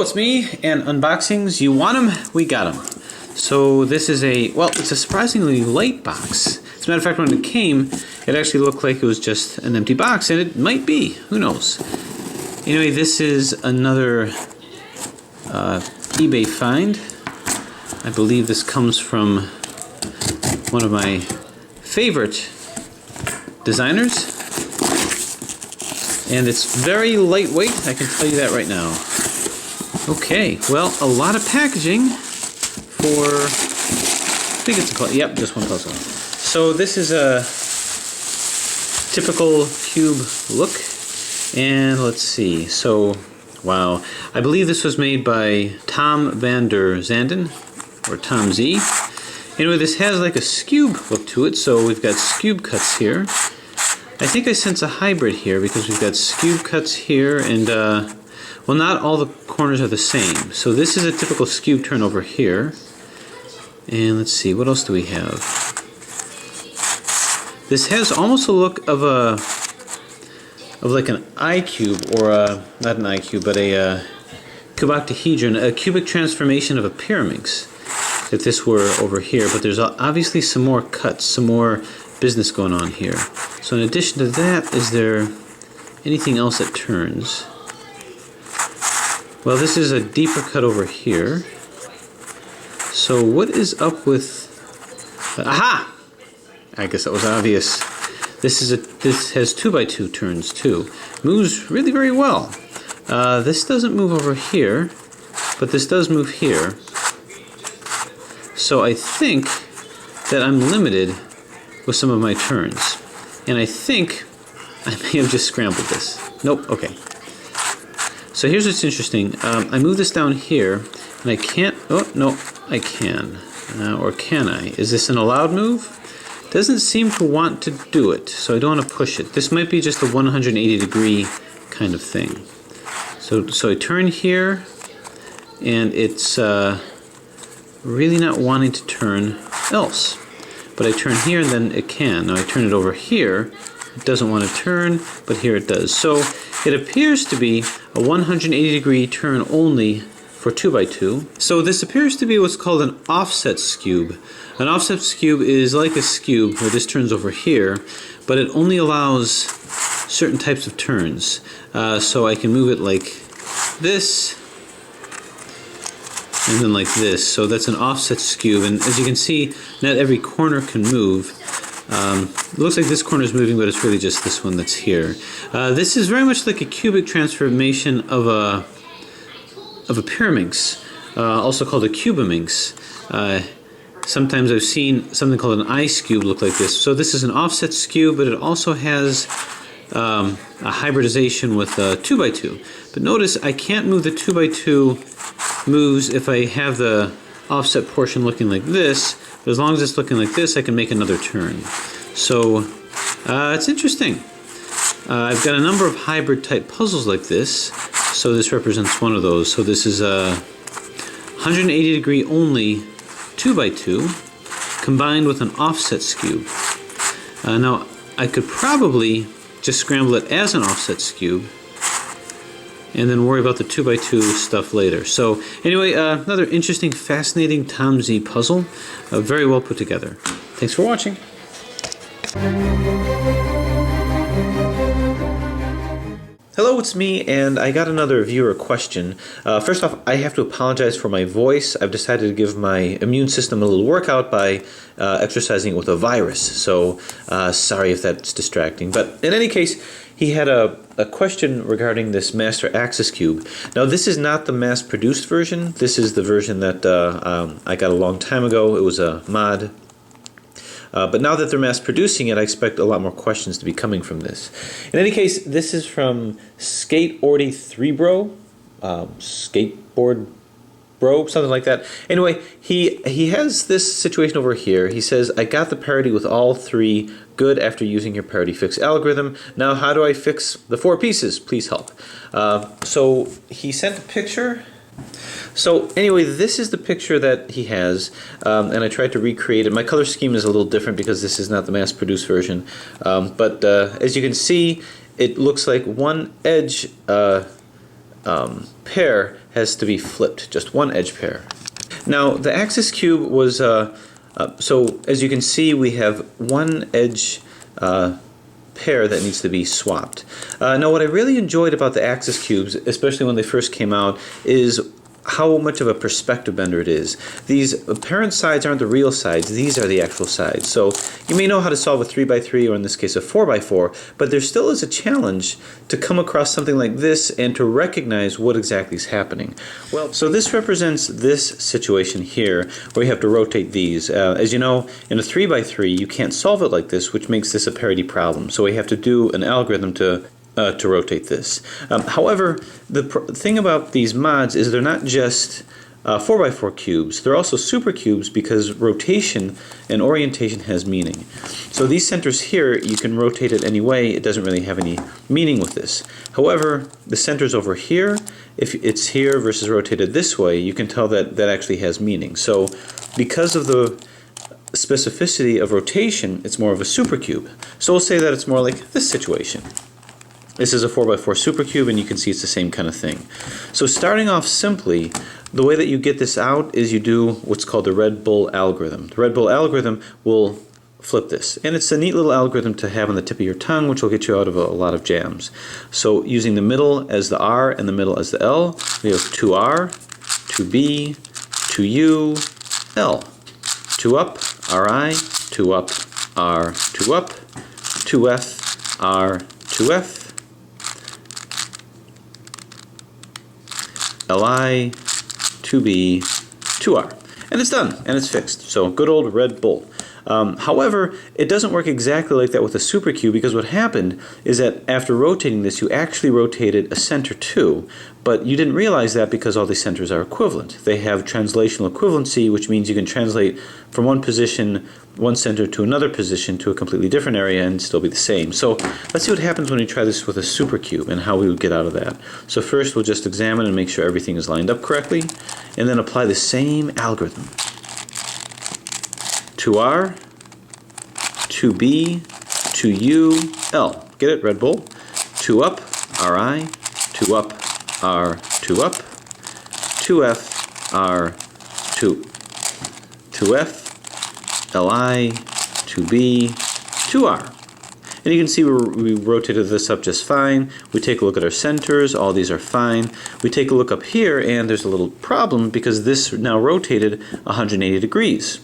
Hello, it's me and unboxings. You want them? We got them. So this is it's a surprisingly light box. As a matter of fact, when it came, it actually looked like it was just an empty box, and it might be. Who knows? Anyway, this is another eBay find. I believe this comes from one of my favorite designers. And it's very lightweight, I can tell you that right now. Okay, well, a lot of packaging for, I think it's just one puzzle. So this is a typical cube look, and let's see, so, wow. I believe this was made by Tom van der Zanden, or Tom Z. Anyway, this has like a skewb look to it, so we've got skewb cuts here. I think I sense a hybrid here because we've got skewb cuts here, and well, not all the corners are the same. So this is a typical skewb turn over here. And let's see, what else do we have? This has almost a look of like an I-cube, or not an I-cube, but a cuboctahedron, a cubic transformation of a pyraminx, if this were over here. But there's obviously some more cuts, some more business going on here. So in addition to that, is there anything else that turns? Well, this is a deeper cut over here. So what is up with... aha! I guess that was obvious. This has 2x2 turns too. Moves really very well. This doesn't move over here, but this does move here. So I think that I'm limited with some of my turns. And I think I may have just scrambled this. Nope, okay. So here's what's interesting. I move this down here, and I can't, oh, no, I can. Or can I? Is this an allowed move? Doesn't seem to want to do it, so I don't want to push it. This might be just a 180-degree kind of thing. So I turn here, and it's really not wanting to turn else. But I turn here, and then it can. Now I turn it over here. It doesn't want to turn, but here it does. So it appears to be a 180-degree turn only for 2x2. So this appears to be what's called an offset skewb. An offset skewb is like a skewb where this turns over here, but it only allows certain types of turns. So I can move it like this, and then like this. So that's an offset skewb, and as you can see, not every corner can move. It looks like this corner is moving, but it's really just this one that's here. This is very much like a cubic transformation of a pyraminx, also called a cubiminx. Sometimes I've seen something called an I-skewb look like this. So this is an offset skewb, but it also has a hybridization with 2x2. But notice I can't move the 2x2 moves if I have the offset portion looking like this. But as long as it's looking like this, I can make another turn. So it's interesting. I've got a number of hybrid type puzzles like this. So this represents one of those. So this is a 180-degree only 2x2 combined with an offset skewb. Now I could probably just scramble it as an offset skewb and then worry about the 2x2 stuff later. So anyway, another interesting, fascinating Tom Z puzzle. Very well put together. Thanks for watching. Hello, it's me, and I got another viewer question. First off, I have to apologize for my voice. I've decided to give my immune system a little workout by exercising it with a virus, so sorry if that's distracting. But in any case, he had a question regarding this Master Axis Cube. Now, this is not the mass-produced version. This is the version that I got a long time ago. It was a mod. But now that they're mass producing it, I expect a lot more questions to be coming from this. In any case, this is from Skateordy3Bro, Skateboard Bro, something like that. Anyway, he has this situation over here. He says, I got the parity with all three good after using your parity fix algorithm. Now how do I fix the 4 pieces? Please help. So he sent a picture. So anyway, this is the picture that he has, and I tried to recreate it. My color scheme is a little different because this is not the mass-produced version, but as you can see, it looks like one edge pair has to be flipped, just one edge pair. Now the axis cube was, so as you can see, we have one edge pair that needs to be swapped. Now what I really enjoyed about the axis cubes, especially when they first came out, is how much of a perspective bender it is. These apparent sides aren't the real sides, these are the actual sides. So you may know how to solve a 3x3, or in this case a 4x4, but there still is a challenge to come across something like this and to recognize what exactly is happening. Well, so this represents this situation here where you have to rotate these. As you know, in a 3x3 you can't solve it like this, which makes this a parity problem. So we have to do an algorithm to rotate this. However, the thing about these mods is they're not just 4x4 cubes, they're also super cubes because rotation and orientation has meaning. So these centers here, you can rotate it any way, it doesn't really have any meaning with this. However, the centers over here, if it's here versus rotated this way, you can tell that that actually has meaning. So because of the specificity of rotation, it's more of a supercube. So we'll say that it's more like this situation. This is a 4x4 supercube, and you can see it's the same kind of thing. So starting off simply, the way that you get this out is you do what's called the Red Bull algorithm. The Red Bull algorithm will flip this, and it's a neat little algorithm to have on the tip of your tongue, which will get you out of a lot of jams. So using the middle as the R and the middle as the L, we have 2R, 2B, 2U, L. 2 up, RI, 2 up, R, 2 up, 2F, R, 2F, Li, 2B, 2R. And it's done, and it's fixed. So good old Red Bull. However, it doesn't work exactly like that with a supercube, because what happened is that after rotating this, you actually rotated a center too, but you didn't realize that because all these centers are equivalent. They have translational equivalency, which means you can translate from one position, one center to another position to a completely different area and still be the same. So let's see what happens when we try this with a supercube and how we would get out of that. So first we'll just examine and make sure everything is lined up correctly, and then apply the same algorithm. 2R, 2B, 2U, L. Get it? Red Bull. 2 up, RI, 2 up, R, 2 up, 2F, R, 2, 2F, Li, 2B, 2R. And you can see we rotated this up just fine. We take a look at our centers, all these are fine. We take a look up here, and there's a little problem because this now rotated 180 degrees.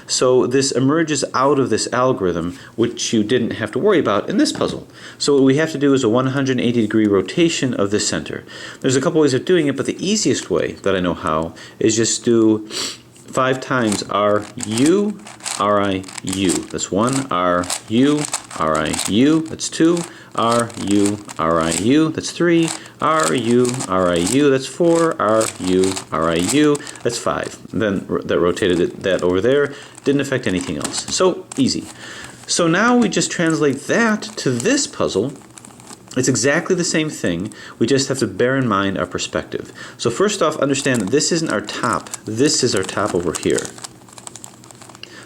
So this emerges out of this algorithm, which you didn't have to worry about in this puzzle. So what we have to do is a 180 degree rotation of this center. There's a couple ways of doing it, but the easiest way that I know how is just do 5 times RU, RIU. That's 1, RU, RIU. That's 2, RU, RIU. That's 3, RU, RIU. That's 4, RU, RIU. That's 5. And then that rotated that over there. Didn't affect anything else. So easy. So now we just translate that to this puzzle. It's exactly the same thing. We just have to bear in mind our perspective. So first off, understand that this isn't our top. This is our top over here.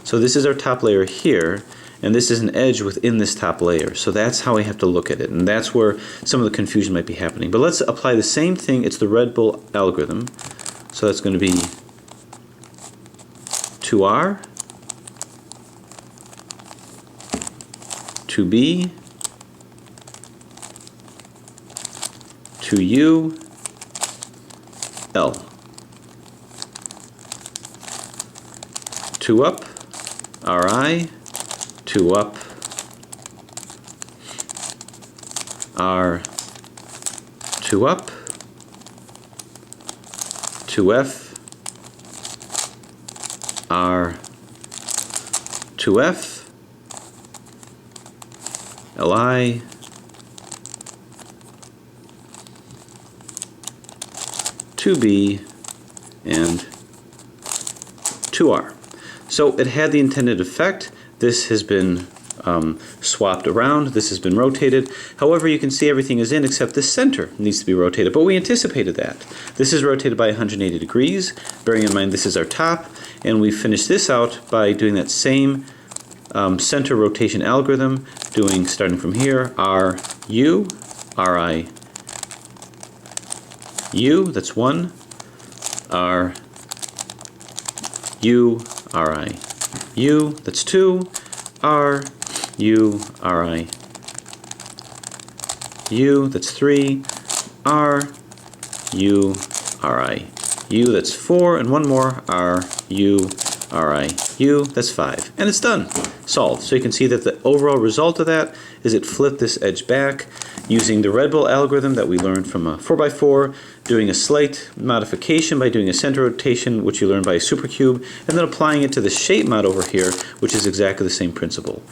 So this is our top layer here, and this is an edge within this top layer. So that's how we have to look at it, and that's where some of the confusion might be happening. But let's apply the same thing. It's the Red Bull algorithm. So that's going to be 2R, 2B, 2U, L. 2 up, RI, 2 up, R, 2 up, 2F, R, 2F, Li, 2B, and 2R. So it had the intended effect. This has been swapped around. This has been rotated. However, you can see everything is in except this center needs to be rotated, but we anticipated that. This is rotated by 180 degrees, bearing in mind this is our top, and we finish this out by doing that same center rotation algorithm, starting from here, RU, RI, U, that's 1, R, U, R, I, U, that's 2, R, U, R, I, U, that's 3, R, U, R, I, U, that's 4, and one more, R, U, R, I, U, that's 5. And it's done. Solved. So you can see that the overall result of that is it flipped this edge back using the Red Bull algorithm that we learned from a 4x4, doing a slight modification by doing a center rotation, which you learned by a supercube, and then applying it to the shape mod over here, which is exactly the same principle.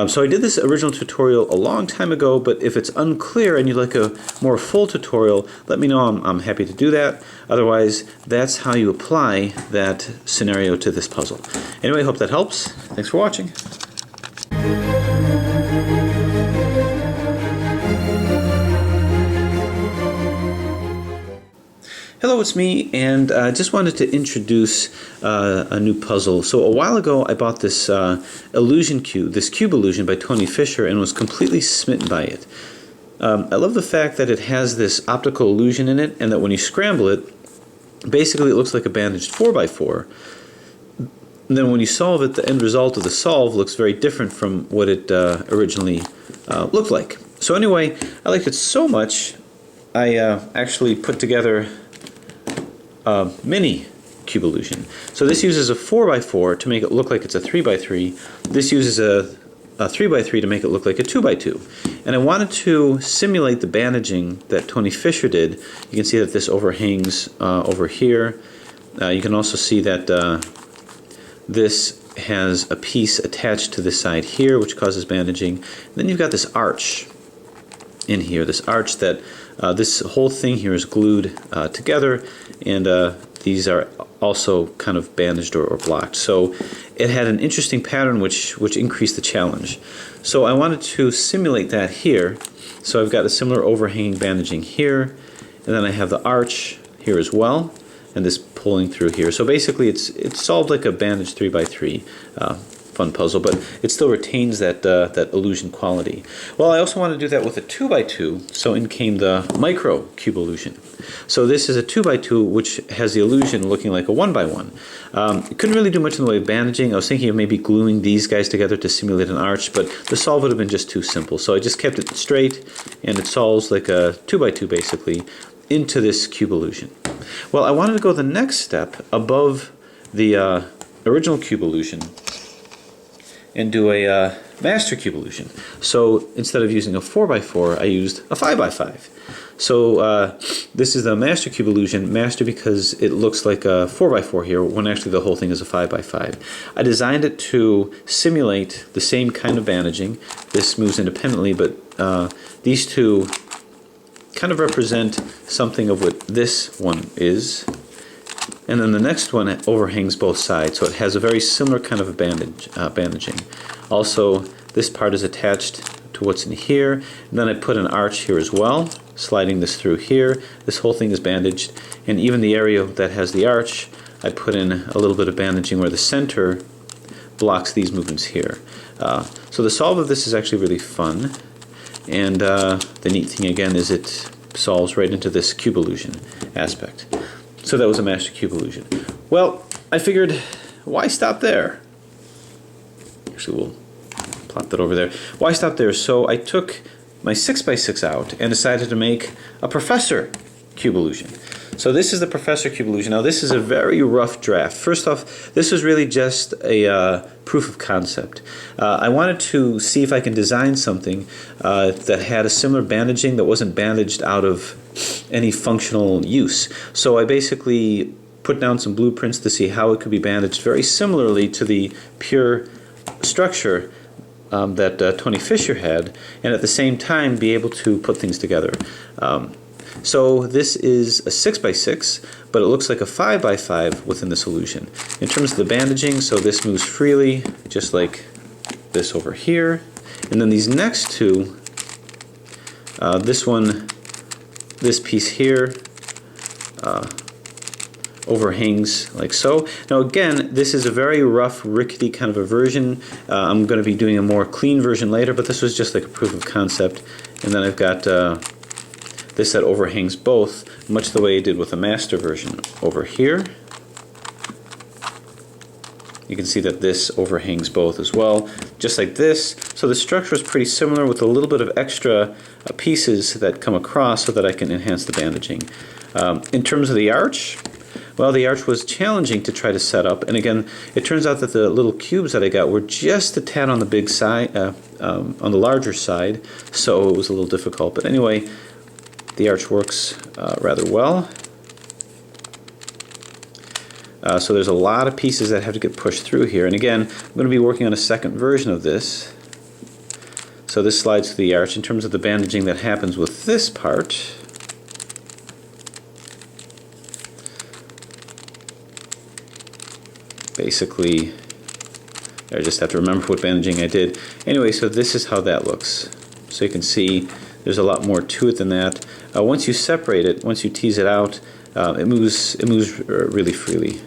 So I did this original tutorial a long time ago, but if it's unclear and you'd like a more full tutorial, let me know. I'm happy to do that. Otherwise, that's how you apply that scenario to this puzzle. Anyway, hope that helps. Thanks for watching. Hello, it's me, and I just wanted to introduce a new puzzle. So a while ago I bought this illusion cube, this cube illusion by Tony Fisher, and was completely smitten by it. I love the fact that it has this optical illusion in it, and that when you scramble it, basically it looks like a bandaged 4x4. And then when you solve it, the end result of the solve looks very different from what it originally looked like. So anyway, I liked it so much, I actually put together mini cube illusion. So this uses a 4x4 to make it look like it's a 3x3. This uses a 3x3 to make it look like a 2x2. And I wanted to simulate the bandaging that Tony Fisher did. You can see that this overhangs over here. You can also see that this has a piece attached to this side here, which causes bandaging. And then you've got this arch in here, this arch that this whole thing here is glued together, and these are also kind of bandaged or blocked. So it had an interesting pattern which increased the challenge. So I wanted to simulate that here. So I've got a similar overhanging bandaging here, and then I have the arch here as well, and this pulling through here. So basically it's solved like a bandaged 3x3 fun puzzle, but it still retains that illusion quality. Well, I also want to do that with a 2x2, so in came the micro cube illusion. So this is a 2x2 which has the illusion looking like a 1x1. It couldn't really do much in the way of bandaging. I was thinking of maybe gluing these guys together to simulate an arch, but the solve would have been just too simple. So I just kept it straight, and it solves like a 2x2 basically into this cube illusion. Well, I wanted to go the next step above the original cube illusion and do a master cube illusion. So instead of using a 4x4, I used a 5x5. So this is the master cube illusion, master because it looks like a 4x4 here, when actually the whole thing is a 5x5. I designed it to simulate the same kind of bandaging. This moves independently, but these two kind of represent something of what this one is. And then the next one overhangs both sides, so it has a very similar kind of a bandaging. Also, this part is attached to what's in here, and then I put an arch here as well, sliding this through here. This whole thing is bandaged, and even the area that has the arch, I put in a little bit of bandaging where the center blocks these movements here. So the solve of this is actually really fun, and the neat thing again is it solves right into this cube illusion aspect. So that was a master cube illusion. Well, I figured, why stop there? Actually, we'll plop that over there. Why stop there? So I took my 6x6 out and decided to make a professor cube illusion. So this is the professor cube illusion. Now this is a very rough draft. First off, this was really just a proof of concept. I wanted to see if I can design something that had a similar bandaging that wasn't bandaged out of any functional use. So I basically put down some blueprints to see how it could be bandaged very similarly to the pure structure that Tony Fisher had, and at the same time be able to put things together. So this is a 6x6, but it looks like a 5x5 within this illusion. In terms of the bandaging, so this moves freely, just like this over here. And then these next two, this piece here, overhangs like so. Now again, this is a very rough, rickety kind of a version. I'm going to be doing a more clean version later, but this was just like a proof of concept. And then I've got this that overhangs both, much the way I did with the master version. Over here, you can see that this overhangs both as well, just like this. So the structure is pretty similar with a little bit of extra pieces that come across so that I can enhance the bandaging. In terms of the arch, well, the arch was challenging to try to set up, and again, it turns out that the little cubes that I got were just a tad on the big side, on the larger side, so it was a little difficult. But anyway, the arch works rather well. So there's a lot of pieces that have to get pushed through here, and again, I'm going to be working on a second version of this. So this slides to the arch. In terms of the bandaging that happens with this part, basically, I just have to remember what bandaging I did. Anyway, so this is how that looks. So you can see there's a lot more to it than that. Once you separate it, once you tease it out, it moves really freely.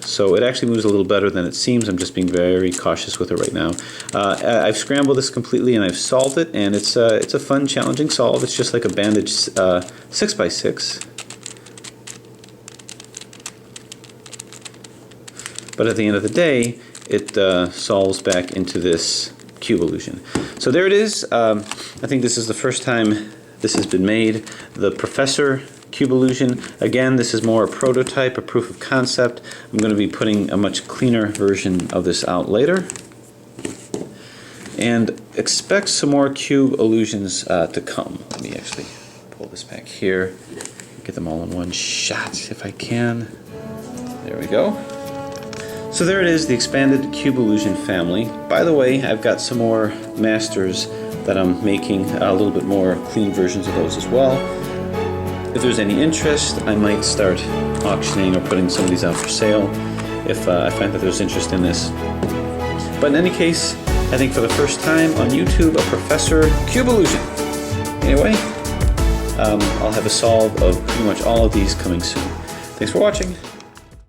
So it actually moves a little better than it seems. I'm just being very cautious with it right now. I've scrambled this completely and I've solved it, and it's a fun, challenging solve. It's just like a bandage 6x6. But at the end of the day, it solves back into this cube illusion. So there it is. I think this is the first time this has been made. The Professor cube illusion. Again, this is more a prototype, a proof of concept. I'm going to be putting a much cleaner version of this out later. And expect some more cube illusions to come. Let me actually pull this back here. Get them all in one shot if I can. There we go. So there it is, the expanded cube illusion family. By the way, I've got some more masters that I'm making, a little bit more clean versions of those as well. If there's any interest, I might start auctioning or putting some of these out for sale if I find that there's interest in this. But in any case, I think for the first time on YouTube, a Professor cube illusion. Anyway, I'll have a solve of pretty much all of these coming soon. Thanks for watching.